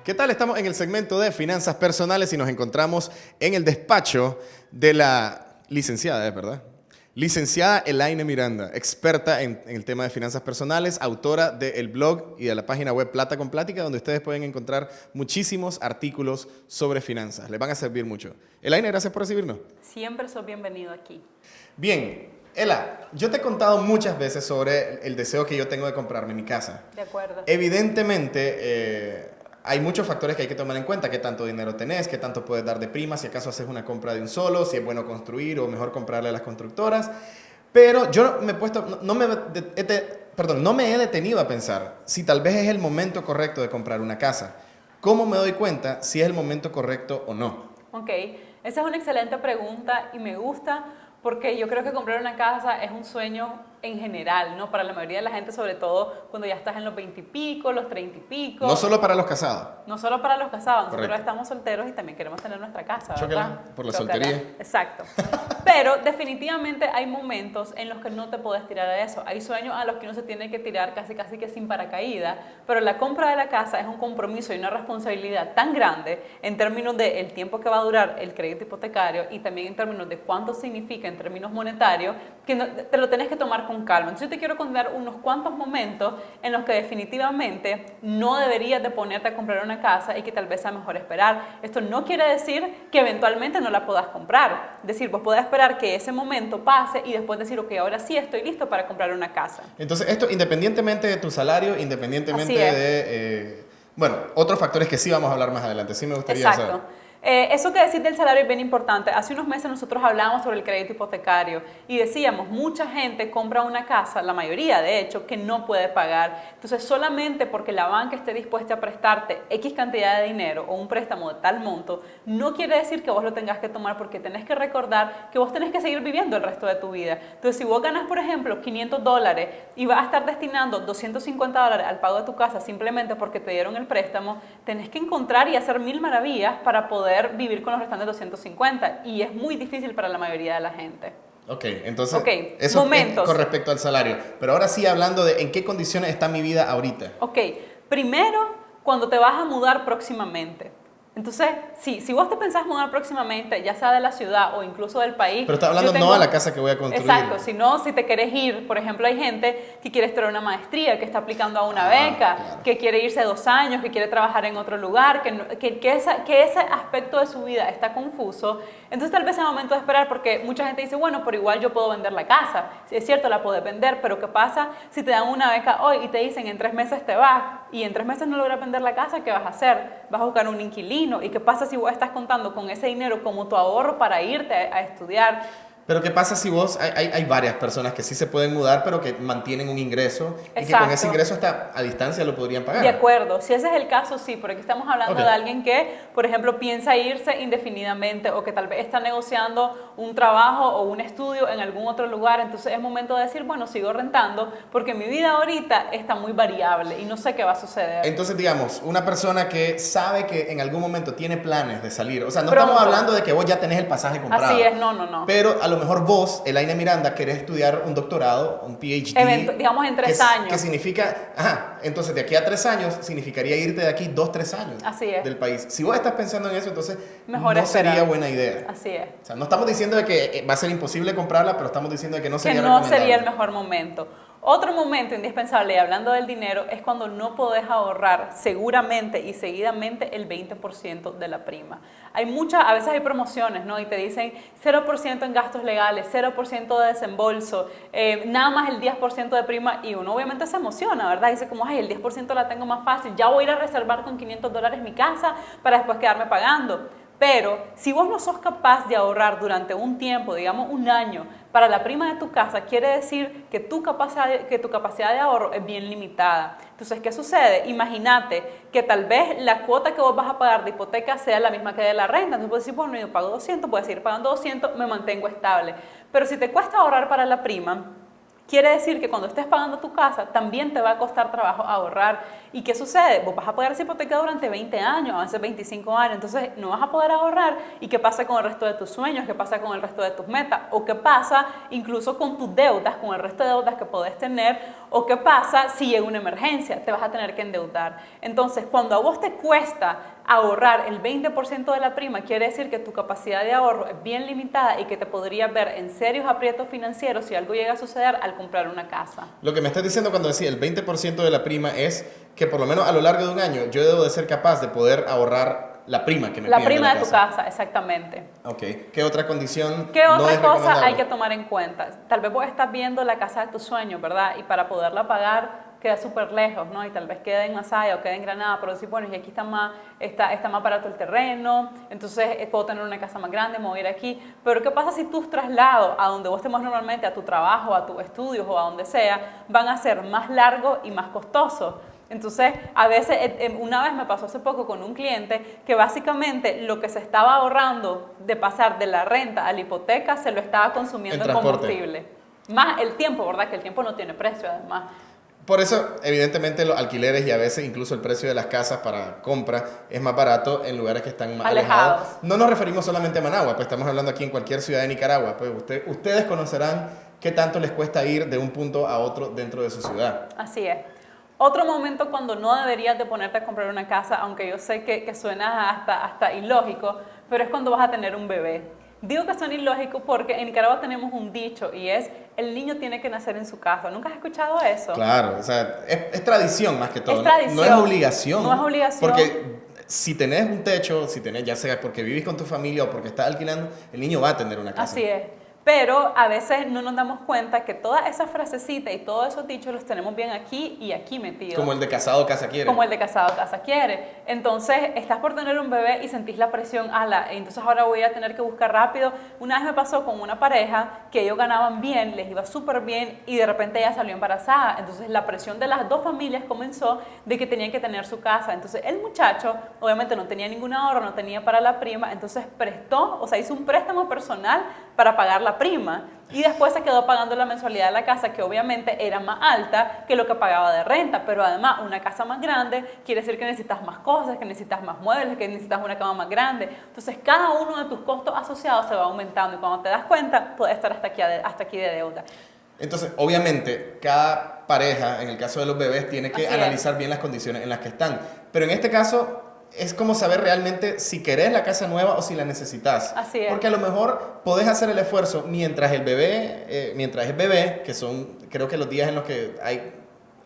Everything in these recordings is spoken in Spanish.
¿Qué tal? Estamos en el segmento de finanzas personales y nos encontramos en el despacho de la licenciada, ¿verdad? Licenciada Elaine Miranda, experta en el tema de finanzas personales, autora del blog y de la página web Plata con Plática, donde ustedes pueden encontrar muchísimos artículos sobre finanzas. Les van a servir mucho. Elaine, gracias por recibirnos. Siempre sos bienvenido aquí. Bien, Ela, yo te he contado muchas veces sobre el deseo que yo tengo de comprarme mi casa. De acuerdo. Evidentemente, hay muchos factores que hay que tomar en cuenta, qué tanto dinero tenés, qué tanto puedes dar de prima, si acaso haces una compra de un solo, si es bueno construir o mejor comprarle a las constructoras. Pero yo me he puesto, no me he detenido a pensar si tal vez es el momento correcto de comprar una casa. ¿Cómo me doy cuenta si es el momento correcto o no? Ok, esa es una excelente pregunta y me gusta porque yo creo que comprar una casa es un sueño en general, ¿no? Para la mayoría de la gente, sobre todo cuando ya estás en los 20 y pico, los 30 y pico. No solo para los casados. No solo para los casados, nosotros Correcto. estamos solteros y también queremos tener nuestra casa, ¿verdad? Chócala, por la Chócala. soltería. Exacto. Pero definitivamente hay momentos en los que no te puedes tirar a eso. Hay sueños a los que uno se tiene que tirar casi que sin paracaídas, pero la compra de la casa es un compromiso y una responsabilidad tan grande en términos del tiempo que va a durar el crédito hipotecario y también en términos de cuánto significa en términos monetarios, que te lo tenés que tomar con calma. Entonces yo te quiero contar unos cuantos momentos en los que definitivamente no deberías de ponerte a comprar una casa y que tal vez sea mejor esperar. Esto no quiere decir que eventualmente no la puedas comprar. Es decir, vos podés esperar que ese momento pase y después decir, ok, ahora sí estoy listo para comprar una casa. Entonces, esto independientemente de tu salario, independientemente Así es. de, bueno, otros factores que sí vamos a hablar más adelante. Sí me gustaría Exacto. saber. Eso que decís del salario es bien importante. Hace unos meses nosotros hablábamos sobre el crédito hipotecario y decíamos, mucha gente compra una casa, la mayoría de hecho, que no puede pagar. Entonces, solamente porque la banca esté dispuesta a prestarte X cantidad de dinero o un préstamo de tal monto, no quiere decir que vos lo tengas que tomar porque tenés que recordar que vos tenés que seguir viviendo el resto de tu vida. Entonces, si vos ganas, por ejemplo, $500 y vas a estar destinando $250 al pago de tu casa simplemente porque te dieron el préstamo, tenés que encontrar y hacer mil maravillas para poder vivir con los restantes 250 y es muy difícil para la mayoría de la gente. Ok, entonces, eso momentos. es con respecto al salario. Pero ahora sí hablando de en qué condiciones está mi vida ahorita. Ok, primero, cuando te vas a mudar próximamente. Entonces, si vos te pensás mudar próximamente, ya sea de la ciudad o incluso del país... Pero está hablando no a la casa que voy a construir. Exacto, sino si te querés ir, por ejemplo, hay gente que quiere estudiar una maestría, que está aplicando a una beca, claro. que quiere irse 2 años, que quiere trabajar en otro lugar, que ese aspecto de su vida está confuso. Entonces tal vez es el momento de esperar porque mucha gente dice, bueno, pero igual yo puedo vender la casa. Sí, es cierto, la puedes vender, pero ¿qué pasa si te dan una beca hoy y te dicen en 3 meses te vas y en 3 meses no logras vender la casa? ¿Qué vas a hacer? ¿Vas a buscar un inquilino? ¿Y qué pasa si vos estás contando con ese dinero como tu ahorro para irte a estudiar? Pero ¿qué pasa si vos, hay varias personas que sí se pueden mudar, pero que mantienen un ingreso y que Exacto. con ese ingreso hasta a distancia lo podrían pagar? De acuerdo, si ese es el caso, sí, porque aquí estamos hablando de alguien que, por ejemplo, piensa irse indefinidamente o que tal vez está negociando un trabajo o un estudio en algún otro lugar, entonces es momento de decir, bueno, sigo rentando porque mi vida ahorita está muy variable y no sé qué va a suceder. Entonces, digamos, una persona que sabe que en algún momento tiene planes de salir, o sea, no Pronto. estamos hablando de que vos ya tenés el pasaje comprado. Así es, no. Pero a lo mejor vos, Elaine Miranda, querés estudiar un doctorado, un PhD. Digamos en 3 años. Que significa, entonces de aquí a 3 años significaría irte de aquí 2-3 años. Así es. Del país. Si vos estás pensando en eso, entonces Mejor no esperar. sería buena idea. Así es. O sea, no estamos diciendo de que va a ser imposible comprarla, pero estamos diciendo de que no sería Que no recomendable. sería el mejor momento. Otro momento indispensable, y hablando del dinero, es cuando no podés ahorrar seguramente y seguidamente el 20% de la prima. A veces hay promociones, ¿no? Y te dicen 0% en gastos legales, 0% de desembolso, nada más el 10% de prima, y uno obviamente se emociona, ¿verdad? Dice como, ay, el 10% la tengo más fácil, ya voy a ir a reservar con $500 mi casa para después quedarme pagando. Pero si vos no sos capaz de ahorrar durante un tiempo, digamos 1 año, para la prima de tu casa, quiere decir que tu capacidad de ahorro es bien limitada. Entonces, ¿qué sucede? Imagínate que tal vez la cuota que vos vas a pagar de hipoteca sea la misma que de la renta. Entonces, puedes decir, bueno, yo pago 200, puedes seguir pagando 200, me mantengo estable. Pero si te cuesta ahorrar para la prima, quiere decir que cuando estés pagando tu casa también te va a costar trabajo ahorrar ¿Y qué sucede? Vos vas a pagar esa hipoteca durante 20 años, a veces 25 años, entonces no vas a poder ahorrar. ¿Y qué pasa con el resto de tus sueños? ¿Qué pasa con el resto de tus metas? ¿O qué pasa incluso con tus deudas, con el resto de deudas que podés tener? ¿O qué pasa si llega una emergencia? Te vas a tener que endeudar. Entonces, cuando a vos te cuesta ahorrar el 20% de la prima, quiere decir que tu capacidad de ahorro es bien limitada y que te podrías ver en serios aprietos financieros si algo llega a suceder al comprar una casa. Lo que me estás diciendo cuando decía el 20% de la prima es que por lo menos a lo largo de un año yo debo de ser capaz de poder ahorrar la prima que me La piden prima de de tu casa. casa, exactamente. Ok. ¿Qué otra condición ¿Qué no otra es cosa recomendable? hay que tomar en cuenta? Tal vez vos estás viendo la casa de tus sueños, ¿verdad? Y para poderla pagar queda súper lejos, ¿no? Y tal vez quede en Masaya o quede en Granada, pero decir, bueno, y aquí está más barato el terreno, entonces puedo tener una casa más grande, me voy a ir aquí. Pero ¿qué pasa si tus traslados a donde vos te vas normalmente, a tu trabajo, a tus estudios o a donde sea, van a ser más largos y más costosos? Entonces, a veces, una vez me pasó hace poco con un cliente que básicamente lo que se estaba ahorrando de pasar de la renta a la hipoteca se lo estaba consumiendo en combustible. Más el tiempo, ¿verdad? Que el tiempo no tiene precio, además. Por eso, evidentemente, los alquileres y a veces incluso el precio de las casas para compra es más barato en lugares que están más alejados. No nos referimos solamente a Managua, pues estamos hablando aquí en cualquier ciudad de Nicaragua. Pues ustedes conocerán qué tanto les cuesta ir de un punto a otro dentro de su ciudad. Así es. Otro momento cuando no deberías de ponerte a comprar una casa, aunque yo sé que suena hasta ilógico, pero es cuando vas a tener un bebé. Digo que suena ilógico porque en Nicaragua tenemos un dicho y es, el niño tiene que nacer en su casa. ¿Nunca has escuchado eso? Claro, o sea, es tradición más que todo. Es tradición. No es obligación. No es obligación. Porque si tenés un techo, si tenés, ya sea porque vivís con tu familia o porque estás alquilando, el niño va a tener una casa. Así es. Pero a veces no nos damos cuenta que todas esas frasecitas y todos esos dichos los tenemos bien aquí y aquí metidos. Como el de casado, casa quiere. Como el de casado, casa quiere. Entonces, estás por tener un bebé y sentís la presión, entonces ahora voy a tener que buscar rápido. Una vez me pasó con una pareja que ellos ganaban bien, les iba súper bien y de repente ella salió embarazada. Entonces, la presión de las dos familias comenzó de que tenían que tener su casa. Entonces, el muchacho obviamente no tenía ningún ahorro, no tenía para la prima, entonces prestó, o sea, hizo un préstamo personal para pagar la prima y después se quedó pagando la mensualidad de la casa que obviamente era más alta que lo que pagaba de renta, pero además una casa más grande quiere decir que necesitas más cosas, que necesitas más muebles, que necesitas una cama más grande, entonces cada uno de tus costos asociados se va aumentando y cuando te das cuenta puedes estar hasta aquí de deuda. Entonces, obviamente, cada pareja, en el caso de los bebés, tiene que analizar bien las condiciones en las que están, pero en este caso es como saber realmente si querés la casa nueva o si la necesitas. Así es. Porque a lo mejor podés hacer el esfuerzo mientras es bebé, que son creo que los días en los que hay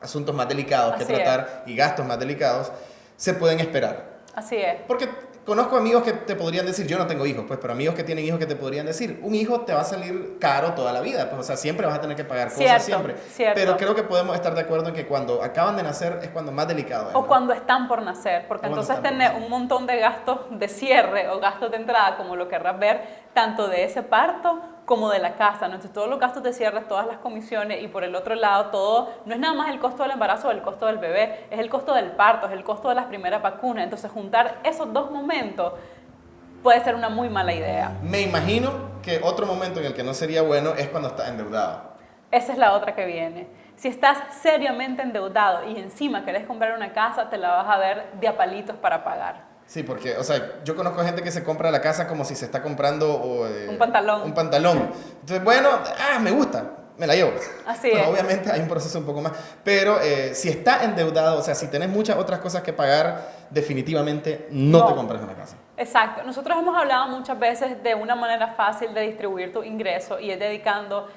asuntos más delicados que tratar y gastos más delicados, se pueden esperar. Así es. Porque conozco amigos que te podrían decir, yo no tengo hijos, pues, pero amigos que tienen hijos que te podrían decir, un hijo te va a salir caro toda la vida, pues, o sea, siempre vas a tener que pagar cosas, siempre. Cierto. Pero creo que podemos estar de acuerdo en que cuando acaban de nacer es cuando más delicado es. O cuando están por nacer, porque entonces tenés un montón de gastos de cierre o gastos de entrada, como lo querrás ver, tanto de ese parto como de la casa, ¿no? Entonces todos los gastos de cierre, todas las comisiones y por el otro lado todo, no es nada más el costo del embarazo o el costo del bebé, es el costo del parto, es el costo de las primeras vacunas, entonces juntar esos dos momentos puede ser una muy mala idea. Me imagino que otro momento en el que no sería bueno es cuando estás endeudado. Esa es la otra que viene. Si estás seriamente endeudado y encima querés comprar una casa, te la vas a ver de a palitos para pagar. Sí, porque, o sea, yo conozco gente que se compra la casa como si se está comprando un pantalón. Un pantalón. Entonces, bueno, me gusta, me la llevo. Así es. Obviamente hay un proceso un poco más. Pero si está endeudado, o sea, si tenés muchas otras cosas que pagar, definitivamente no te compres una casa. Exacto. Nosotros hemos hablado muchas veces de una manera fácil de distribuir tu ingreso y es dedicando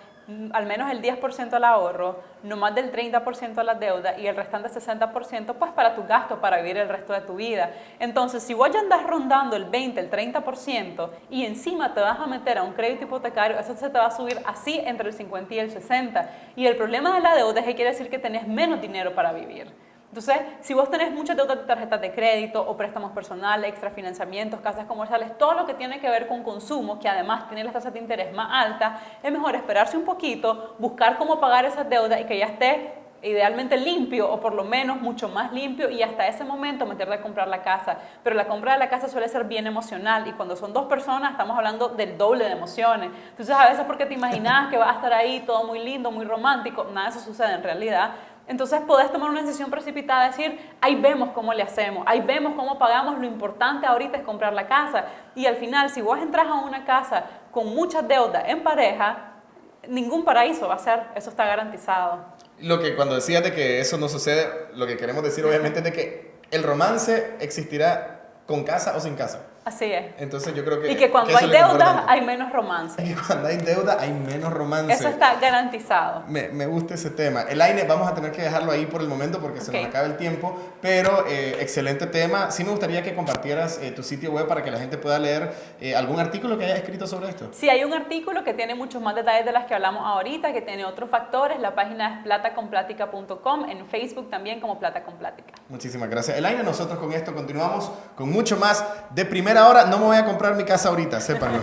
al menos el 10% al ahorro, no más del 30% a las deudas y el restante 60% pues para tus gastos, para vivir el resto de tu vida. Entonces, si vos ya andas rondando el 20, el 30% y encima te vas a meter a un crédito hipotecario, eso se te va a subir así entre el 50 y el 60%. Y el problema de la deuda es que quiere decir que tenés menos dinero para vivir. Entonces, si vos tenés muchas deudas de tarjetas de crédito o préstamos personales, extrafinanciamientos, casas comerciales, todo lo que tiene que ver con consumo, que además tiene las tasas de interés más altas, es mejor esperarse un poquito, buscar cómo pagar esas deudas y que ya esté idealmente limpio o por lo menos mucho más limpio y hasta ese momento meterte a comprar la casa. Pero la compra de la casa suele ser bien emocional y cuando son dos personas estamos hablando del doble de emociones. Entonces a veces porque te imaginas que va a estar ahí todo muy lindo, muy romántico, nada de eso sucede en realidad. Entonces podés tomar una decisión precipitada, decir, ahí vemos cómo le hacemos, ahí vemos cómo pagamos, lo importante ahorita es comprar la casa. Y al final, si vos entras a una casa con muchas deudas en pareja, ningún paraíso va a ser, eso está garantizado. Lo que cuando decías de que eso no sucede, lo que queremos decir obviamente es de que el romance existirá con casa o sin casa. Así es. Entonces yo creo que... Y que cuando eso hay es lo deuda, importante. hay menos romance. Y cuando hay deuda hay menos romance. Eso está garantizado. Me gusta ese tema. Elaine, vamos a tener que dejarlo ahí por el momento porque se nos acaba el tiempo, pero excelente tema. Sí me gustaría que compartieras tu sitio web para que la gente pueda leer algún artículo que hayas escrito sobre esto. Sí, hay un artículo que tiene muchos más detalles de las que hablamos ahorita, que tiene otros factores. La página es plataconplatica.com, en Facebook también como Plata con Plática. Muchísimas gracias, Elaine. Nosotros con esto continuamos con mucho más de primera hora. No me voy a comprar mi casa ahorita, sépanlo.